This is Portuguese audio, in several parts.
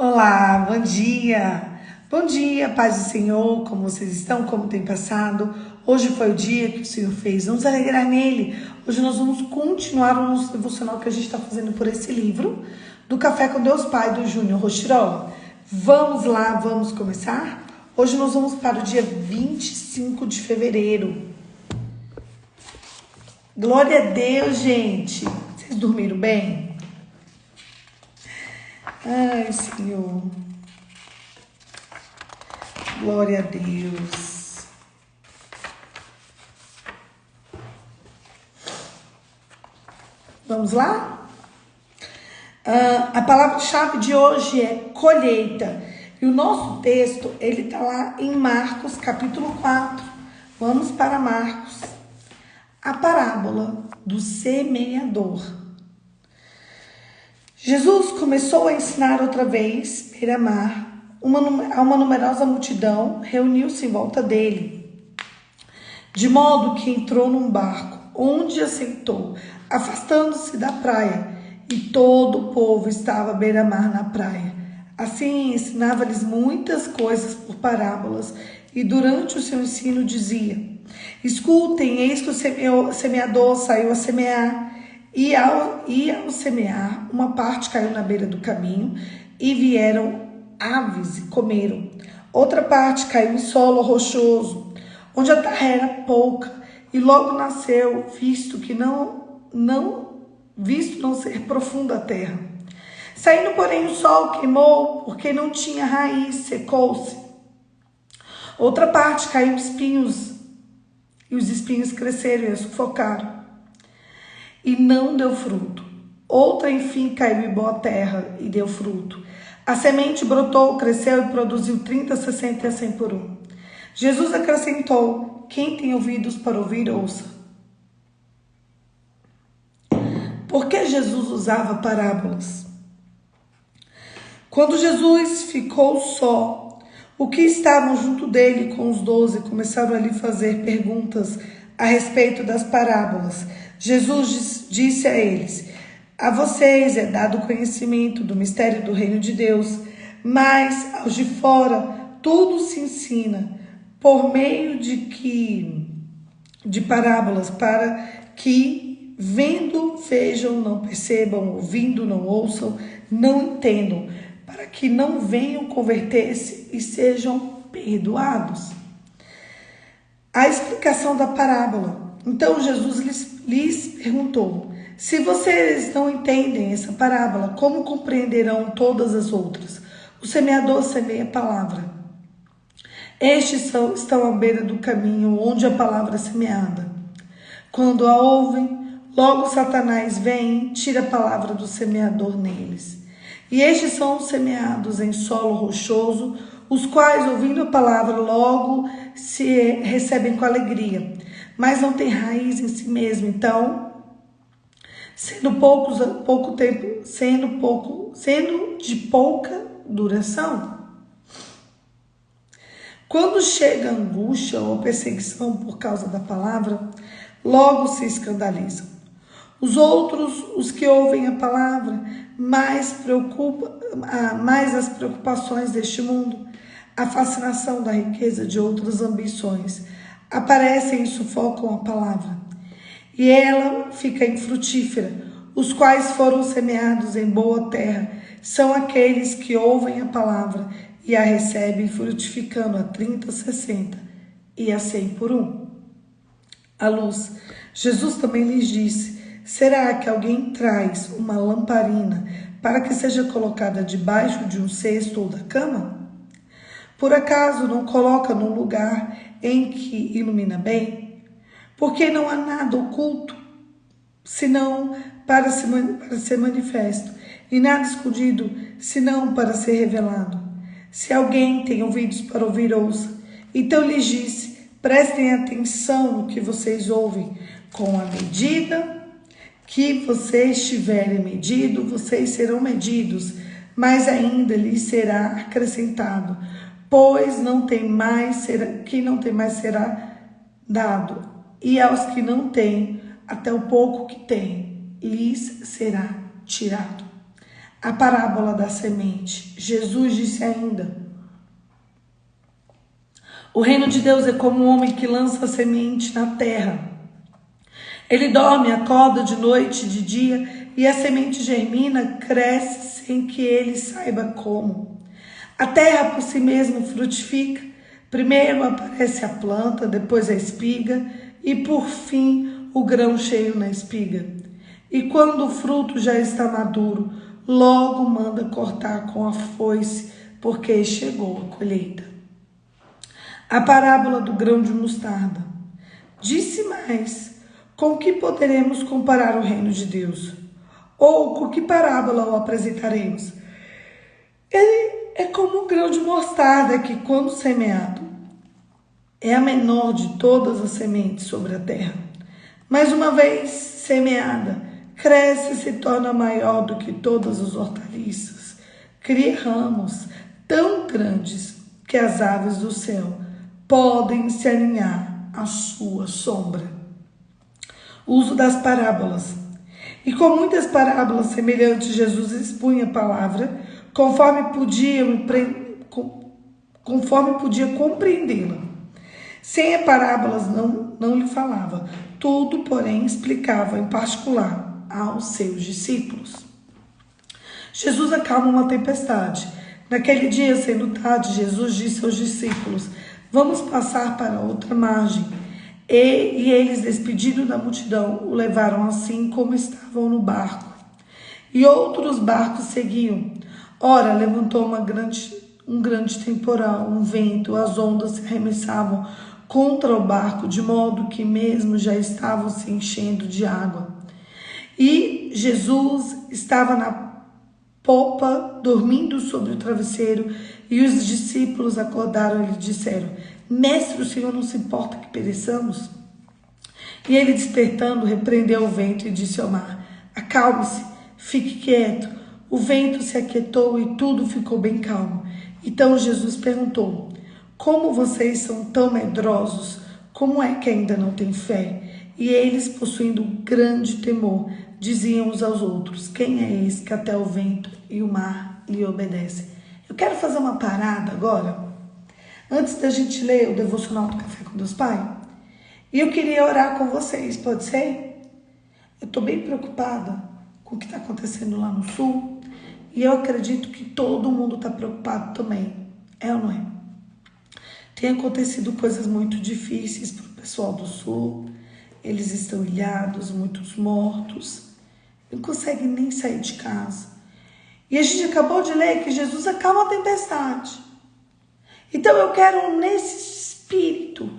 Olá, bom dia! Bom dia, paz do Senhor, como vocês estão, como tem passado? Hoje foi o dia que o Senhor fez, vamos alegrar nele. Hoje nós vamos continuar o nosso devocional que a gente está fazendo por esse livro, do Café com Deus Pai, do Júnior Rostirola. Vamos lá, vamos começar? Hoje nós vamos para o dia 25 de fevereiro. Glória a Deus, gente! Vocês dormiram bem? Ai, Senhor. Glória a Deus. Vamos lá? A palavra-chave de hoje é colheita. E o nosso texto, ele está lá em Marcos, capítulo 4. Vamos para Marcos. A parábola do semeador. Jesus começou a ensinar outra vez, beira-mar. Uma numerosa multidão reuniu-se em volta dele, de modo que entrou num barco, onde assentou, afastando-se da praia, e todo o povo estava à beira-mar na praia. Assim ensinava-lhes muitas coisas por parábolas, e durante o seu ensino dizia: escutem, eis que o semeador saiu a semear, e ao semear, uma parte caiu na beira do caminho, e vieram aves e comeram. Outra parte caiu em solo rochoso, onde a terra era pouca, e logo nasceu, visto não ser profunda a terra. Saindo, porém, o sol queimou, porque não tinha raiz, secou-se. Outra parte caiu em espinhos, e os espinhos cresceram e a sufocaram, e não deu fruto. Outra, enfim, caiu em boa terra e deu fruto. A semente brotou, cresceu e produziu 30, 60 e a 100 por um. Jesus acrescentou: quem tem ouvidos para ouvir, ouça. Por que Jesus usava parábolas? Quando Jesus ficou só, os que estavam junto dele com os 12 começaram a lhe fazer perguntas a respeito das parábolas. Jesus disse a eles: a vocês é dado o conhecimento do mistério do reino de Deus, mas aos de fora tudo se ensina por meio de parábolas, para que vendo vejam, não percebam, ouvindo não ouçam, não entendam, para que não venham converter-se e sejam perdoados. A explicação da parábola. Então Jesus lhes perguntou: se vocês não entendem essa parábola, como compreenderão todas as outras? O semeador semeia a palavra. Estes estão à beira do caminho, onde a palavra é semeada. Quando a ouvem, logo Satanás vem e tira a palavra do semeador neles. E estes são semeados em solo rochoso, os quais, ouvindo a palavra, logo se recebem com alegria, mas não têm raiz em si mesmo. Então, sendo de pouca duração. Quando chega a angústia ou perseguição por causa da palavra, logo se escandalizam. Os outros, os que ouvem a palavra, mais as preocupações deste mundo, a fascinação da riqueza de outras ambições, aparecem e sufocam a palavra, e ela fica infrutífera. Os quais foram semeados em boa terra são aqueles que ouvem a palavra e a recebem, frutificando a 30, 60 e a 100 por um. A luz. Jesus também lhes disse: será que alguém traz uma lamparina para que seja colocada debaixo de um cesto ou da cama? Por acaso não coloca num lugar em que ilumina bem? Porque não há nada oculto, senão para ser manifesto, e nada escondido, senão para ser revelado. Se alguém tem ouvidos para ouvir, ouça. Então lhes disse: prestem atenção no que vocês ouvem. Com a medida que vocês tiverem medido, vocês serão medidos, mas ainda lhes será acrescentado, pois quem não tem mais será dado, e aos que não têm, até o pouco que têm, lhes será tirado. A parábola da semente. Jesus disse ainda: o reino de Deus é como um homem que lança a semente na terra. Ele dorme, acorda de noite, de dia, e a semente germina, cresce sem que ele saiba como. A terra por si mesma frutifica. Primeiro aparece a planta, depois a espiga e por fim o grão cheio na espiga. E quando o fruto já está maduro, logo manda cortar com a foice, porque chegou a colheita. A parábola do grão de mostarda. Disse mais: com que poderemos comparar o reino de Deus? Ou com que parábola o apresentaremos? Ele é como um grão de mostarda que, quando semeado, é a menor de todas as sementes sobre a terra. Mas uma vez semeada, cresce e se torna maior do que todas as hortaliças. Cria ramos tão grandes que as aves do céu podem se aninhar à sua sombra. Uso das parábolas. E com muitas parábolas semelhantes, Jesus expunha a palavra conforme podia compreendê-la. Sem as parábolas não lhe falava. Tudo, porém, explicava em particular aos seus discípulos. Jesus acalma uma tempestade. Naquele dia, sendo tarde, Jesus disse aos discípulos: vamos passar para outra margem. E eles, despedidos da multidão, o levaram assim como estavam no barco. E outros barcos seguiam. Ora, levantou um grande temporal, um vento, as ondas se arremessavam contra o barco, de modo que mesmo já estavam se enchendo de água. E Jesus estava na popa, dormindo sobre o travesseiro, e os discípulos acordaram e lhe disseram: Mestre, o Senhor não se importa que pereçamos? E ele, despertando, repreendeu o vento e disse ao mar: acalme-se, fique quieto. O vento se aquietou e tudo ficou bem calmo. Então Jesus perguntou: como vocês são tão medrosos? Como é que ainda não têm fé? E eles, possuindo grande temor, diziam uns aos outros: quem é esse que até o vento e o mar lhe obedecem? Eu quero fazer uma parada agora, antes da gente ler o devocional do Café com Deus Pai. E eu queria orar com vocês, pode ser? Eu estou bem preocupada com o que está acontecendo lá no Sul. E eu acredito que todo mundo está preocupado também. É ou não é? Tem acontecido coisas muito difíceis para o pessoal do Sul. Eles estão ilhados, muitos mortos. Não conseguem nem sair de casa. E a gente acabou de ler que Jesus acalma a tempestade. Então eu quero, nesse espírito,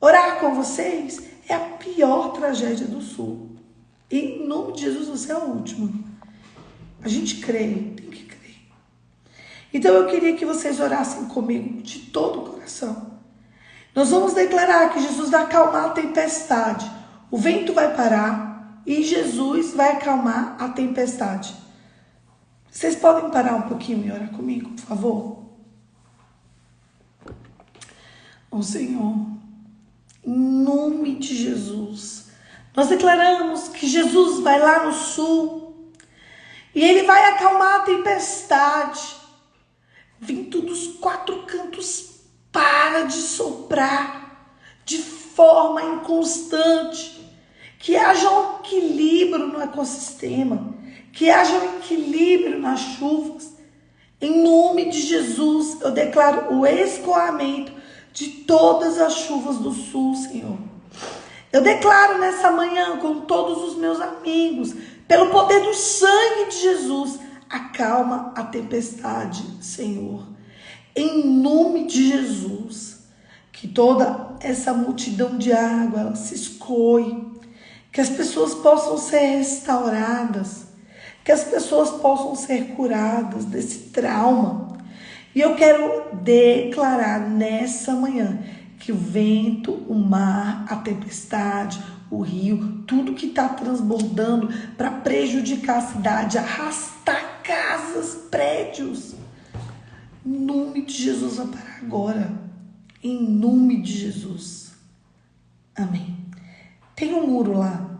orar com vocês. É a pior tragédia do Sul. E em nome de Jesus, você é o último. A gente crê, tem que crer. Então eu queria que vocês orassem comigo de todo o coração. Nós vamos declarar que Jesus vai acalmar a tempestade. O vento vai parar e Jesus vai acalmar a tempestade. Vocês podem parar um pouquinho e orar comigo, por favor? Ó Senhor, em nome de Jesus, nós declaramos que Jesus vai lá no sul e ele vai acalmar a tempestade. Vento dos quatro cantos para de soprar de forma inconstante. Que haja um equilíbrio no ecossistema, que haja um equilíbrio nas chuvas. Em nome de Jesus, eu declaro o escoamento de todas as chuvas do sul, Senhor. Eu declaro nessa manhã com todos os meus amigos, pelo poder do sangue de Jesus, acalma a tempestade, Senhor. Em nome de Jesus, que toda essa multidão de água ela se escoe, que as pessoas possam ser restauradas, que as pessoas possam ser curadas desse trauma. E eu quero declarar nessa manhã que o vento, o mar, a tempestade, o rio, tudo que está transbordando para prejudicar a cidade, arrastar casas, prédios, em nome de Jesus vai parar agora. Em nome de Jesus. Amém. Tem um muro lá,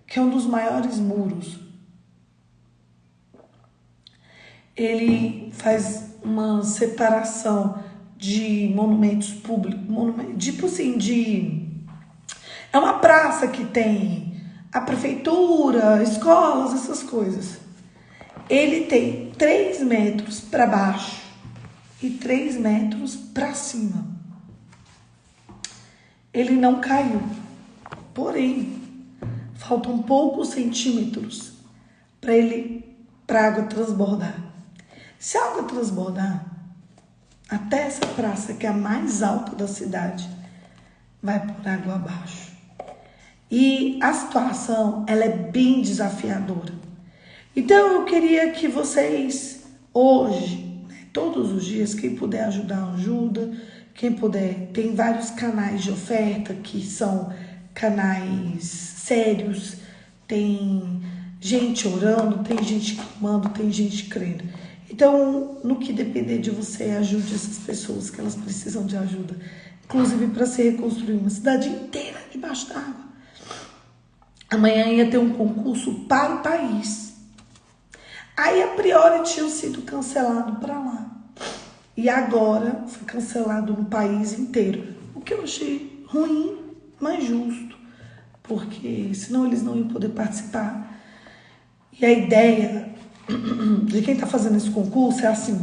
que é um dos maiores muros ele faz uma separação de monumentos públicos, tipo assim, é uma praça que tem a prefeitura, escolas, essas coisas. Ele tem 3 metros para baixo e 3 metros para cima. Ele não caiu, porém, faltam poucos centímetros para a água transbordar. Se a água transbordar, até essa praça, que é a mais alta da cidade, vai por água abaixo. E a situação, ela é bem desafiadora. Então, eu queria que vocês, hoje, todos os dias, quem puder ajudar, ajuda. Quem puder, tem vários canais de oferta que são canais sérios. Tem gente orando, tem gente clamando, tem gente crendo. Então, no que depender de você, ajude essas pessoas que elas precisam de ajuda. Inclusive para se reconstruir uma cidade inteira debaixo d'água. Amanhã ia ter um concurso para o país. Aí, a priori, tinham sido cancelados para lá. E agora foi cancelado no país inteiro. O que eu achei ruim, mas justo. Porque senão eles não iam poder participar. E a ideia de quem está fazendo esse concurso é assim.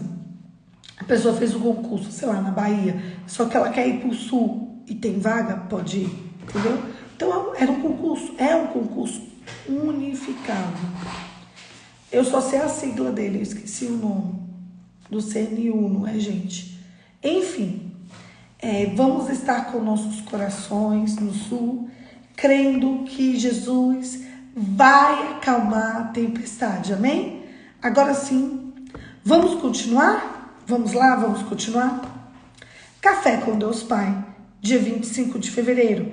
A pessoa fez o concurso, sei lá, na Bahia. Só que ela quer ir para o sul e tem vaga, pode ir. Entendeu? Então é um concurso unificado. Eu só sei a sigla dele, eu esqueci o nome. Do CNU, não é, gente? Enfim, vamos estar com nossos corações no sul, crendo que Jesus vai acalmar a tempestade, amém? Agora sim, vamos continuar? Vamos lá, vamos continuar? Café com Deus Pai, dia 25 de fevereiro.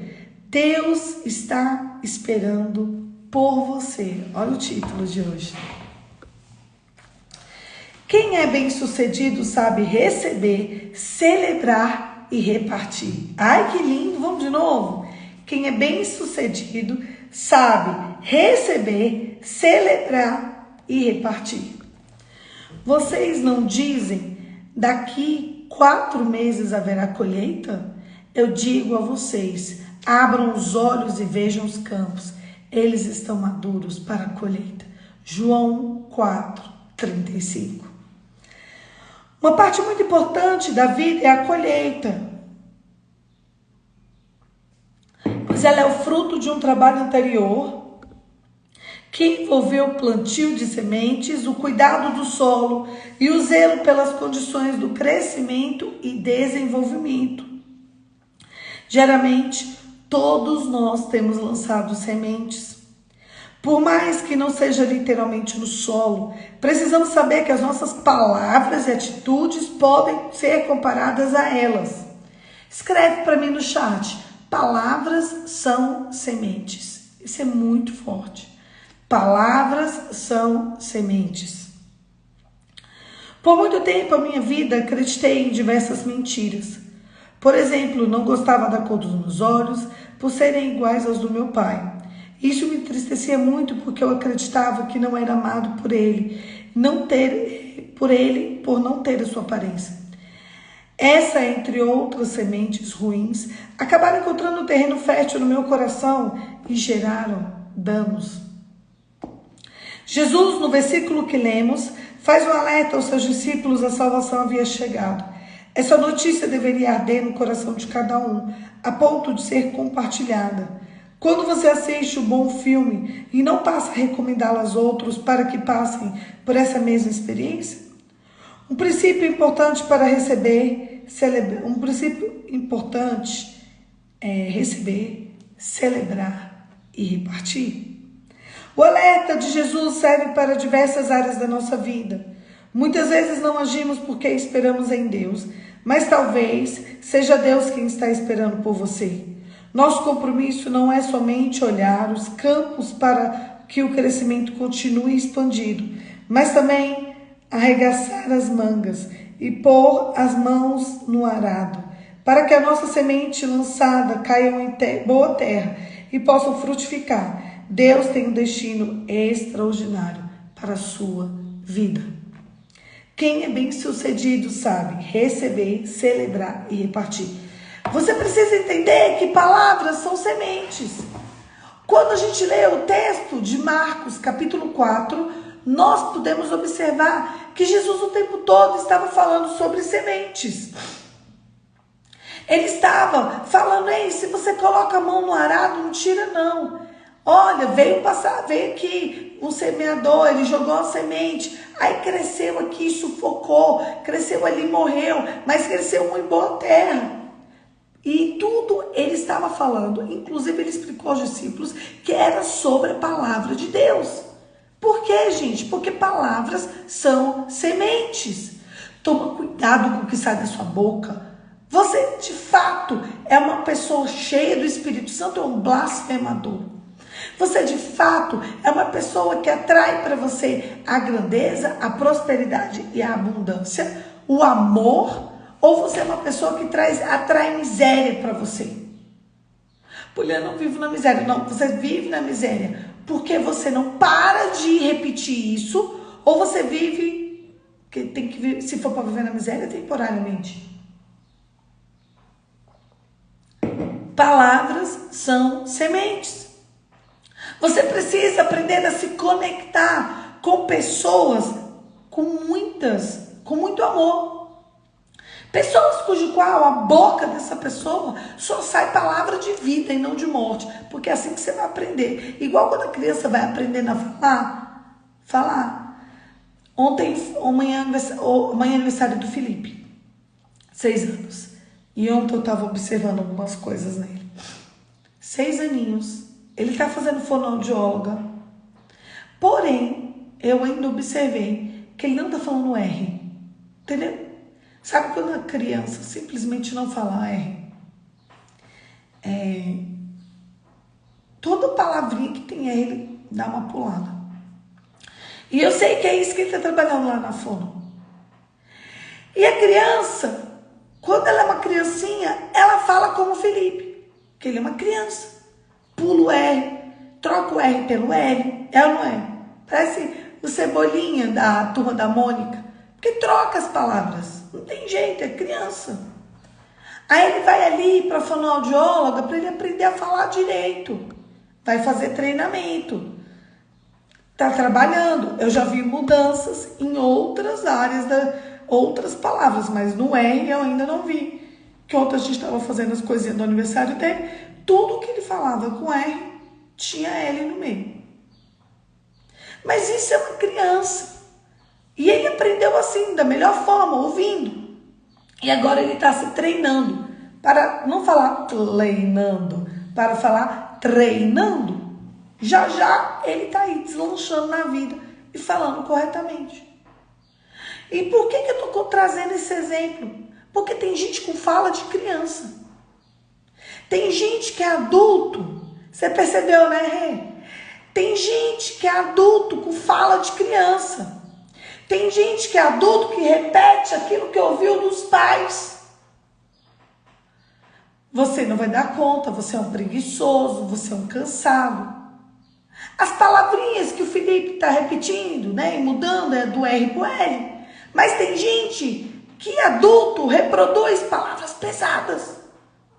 Deus está esperando por você. Olha o título de hoje. Quem é bem-sucedido sabe receber, celebrar e repartir. Ai, que lindo! Vamos de novo? Quem é bem-sucedido sabe receber, celebrar e repartir. Vocês não dizem, daqui 4 meses haverá colheita? Eu digo a vocês, abram os olhos e vejam os campos. Eles estão maduros para a colheita. João 4:35. Uma parte muito importante da vida é a colheita, pois ela é o fruto de um trabalho anterior que envolveu o plantio de sementes, o cuidado do solo e o zelo pelas condições do crescimento e desenvolvimento. Geralmente, todos nós temos lançado sementes. Por mais que não seja literalmente no solo, precisamos saber que as nossas palavras e atitudes podem ser comparadas a elas. Escreve para mim no chat. Palavras são sementes. Isso é muito forte. Palavras são sementes. Por muito tempo a minha vida acreditei em diversas mentiras. Por exemplo, não gostava da cor dos meus olhos por serem iguais aos do meu pai. Isso me entristecia muito porque eu acreditava que não era amado por ele, por não ter a sua aparência. Essa, entre outras sementes ruins, acabaram encontrando um terreno fértil no meu coração e geraram danos. Jesus, no versículo que lemos, faz um alerta aos seus discípulos: a salvação havia chegado. Essa notícia deveria arder no coração de cada um, a ponto de ser compartilhada. Quando você assiste um bom filme e não passa a recomendá-lo aos outros para que passem por essa mesma experiência? Um princípio importante para receber, é receber, celebrar e repartir. O alerta de Jesus serve para diversas áreas da nossa vida. Muitas vezes não agimos porque esperamos em Deus, mas talvez seja Deus quem está esperando por você. Nosso compromisso não é somente olhar os campos para que o crescimento continue expandido, mas também arregaçar as mangas e pôr as mãos no arado, para que a nossa semente lançada caia em boa terra e possa frutificar. Deus tem um destino extraordinário para a sua vida. Quem é bem-sucedido sabe receber, celebrar e repartir. Você precisa entender que palavras são sementes. Quando a gente lê o texto de Marcos, capítulo 4, nós podemos observar que Jesus o tempo todo estava falando sobre sementes. Ele estava falando, ei, se você coloca a mão no arado, não tira não. Olha, veio aqui um semeador, ele jogou a semente, aí cresceu aqui, sufocou, cresceu ali, morreu, mas cresceu em boa terra. E tudo ele estava falando, inclusive ele explicou aos discípulos que era sobre a palavra de Deus. Por quê, gente? Porque palavras são sementes. Toma cuidado com o que sai da sua boca. Você, de fato, é uma pessoa cheia do Espírito Santo ou um blasfemador? Você, de fato, é uma pessoa que atrai para você a grandeza, a prosperidade e a abundância, o amor? Ou você é uma pessoa que atrai miséria para você? Porque eu não vivo na miséria. Não, você vive na miséria porque você não para de repetir isso, ou você vive, que tem que viver, se for para viver na miséria, temporariamente. Palavras são sementes. Você precisa aprender a se conectar com pessoas com muito amor. Pessoas cujo qual a boca dessa pessoa só sai palavra de vida e não de morte. Porque é assim que você vai aprender. Igual quando a criança vai aprendendo a falar. Amanhã é aniversário do Felipe. 6 anos. E ontem eu estava observando algumas coisas nele. 6 aninhos. Ele está fazendo fonoaudióloga. Porém, eu ainda observei que ele não está falando R. Entendeu? Sabe quando a criança simplesmente não fala R? Toda palavrinha que tem R, ele dá uma pulada. E eu sei que é isso que ele está trabalhando lá na fono. E a criança, quando ela é uma criancinha, ela fala como o Felipe, que ele é uma criança. Pula o R, troca o R pelo L, é ou não é? Parece o Cebolinha da Turma da Mônica, porque troca as palavras. Não tem jeito, é criança. Aí ele vai ali para a fonoaudióloga para ele aprender a falar direito. Vai fazer treinamento. Está trabalhando. Eu já vi mudanças em outras áreas, outras palavras, mas no R eu ainda não vi. Que ontem a gente estava fazendo as coisinhas do aniversário dele. Tudo que ele falava com R tinha L no meio. Mas isso é uma criança. E ele aprendeu assim, da melhor forma, ouvindo. E agora ele está se treinando para não falar treinando, para falar treinando. Já já ele está aí deslanchando na vida e falando corretamente. E por que eu estou trazendo esse exemplo? Porque tem gente com fala de criança. Tem gente que é adulto. Você percebeu, né, Rê? Tem gente que é adulto com fala de criança. Tem gente que é adulto que repete aquilo que ouviu dos pais. Você não vai dar conta, você é um preguiçoso, você é um cansado. As palavrinhas que o Felipe está repetindo, né, e mudando é do R para o L. Mas tem gente que adulto reproduz palavras pesadas.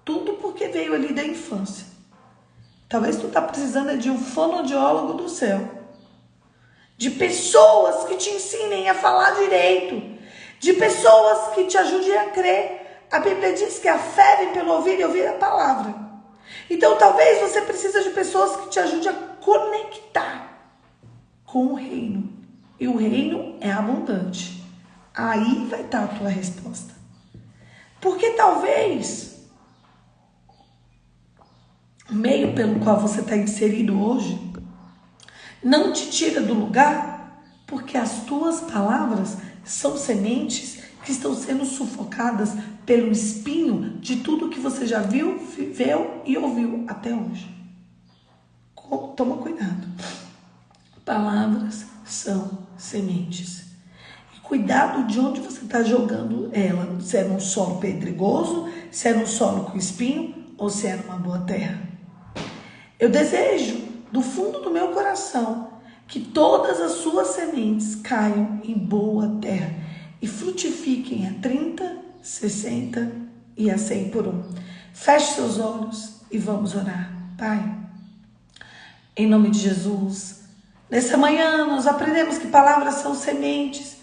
Tudo porque veio ali da infância. Talvez tu tá precisando de um fonoaudiólogo do céu. De pessoas que te ensinem a falar direito. De pessoas que te ajudem a crer. A Bíblia diz que a fé vem pelo ouvir e ouvir a palavra. Então talvez você precise de pessoas que te ajudem a conectar com o reino. E o reino é abundante. Aí vai estar a tua resposta. Porque talvez o meio pelo qual você está inserido hoje não te tira do lugar, porque as tuas palavras são sementes que estão sendo sufocadas pelo espinho de tudo que você já viu, viveu e ouviu até hoje. Toma cuidado. Palavras são sementes. E cuidado de onde você está jogando ela. Se é num solo pedregoso, se é num solo com espinho ou se é numa boa terra. Eu desejo, do fundo do meu coração, que todas as suas sementes caiam em boa terra e frutifiquem a 30, 60 e a 100 por um. Feche seus olhos e vamos orar. Pai, em nome de Jesus, nessa manhã nós aprendemos que palavras são sementes.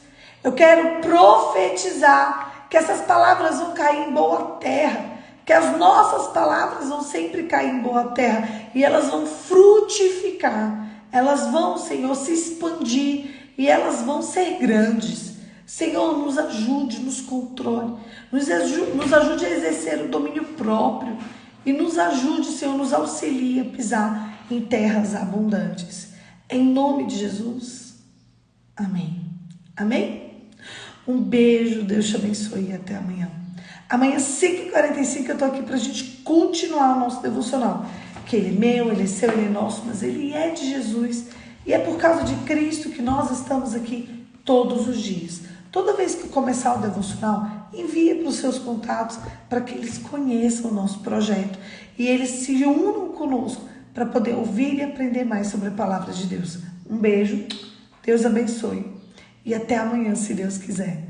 Eu quero profetizar que essas palavras vão cair em boa terra, que as nossas palavras vão sempre cair em boa terra e elas vão frutificar, elas vão, Senhor, se expandir e elas vão ser grandes. Senhor, nos ajude, nos controle, nos ajude a exercer o domínio próprio e nos ajude, Senhor, nos auxilie a pisar em terras abundantes. Em nome de Jesus, amém. Amém? Um beijo, Deus te abençoe e até amanhã. Amanhã, 5h45, eu tô aqui pra gente continuar o nosso devocional. Que ele é meu, ele é seu, ele é nosso, mas ele é de Jesus. E é por causa de Cristo que nós estamos aqui todos os dias. Toda vez que começar o devocional, envie para os seus contatos para que eles conheçam o nosso projeto. E eles se unam conosco para poder ouvir e aprender mais sobre a palavra de Deus. Um beijo, Deus abençoe. E até amanhã, se Deus quiser.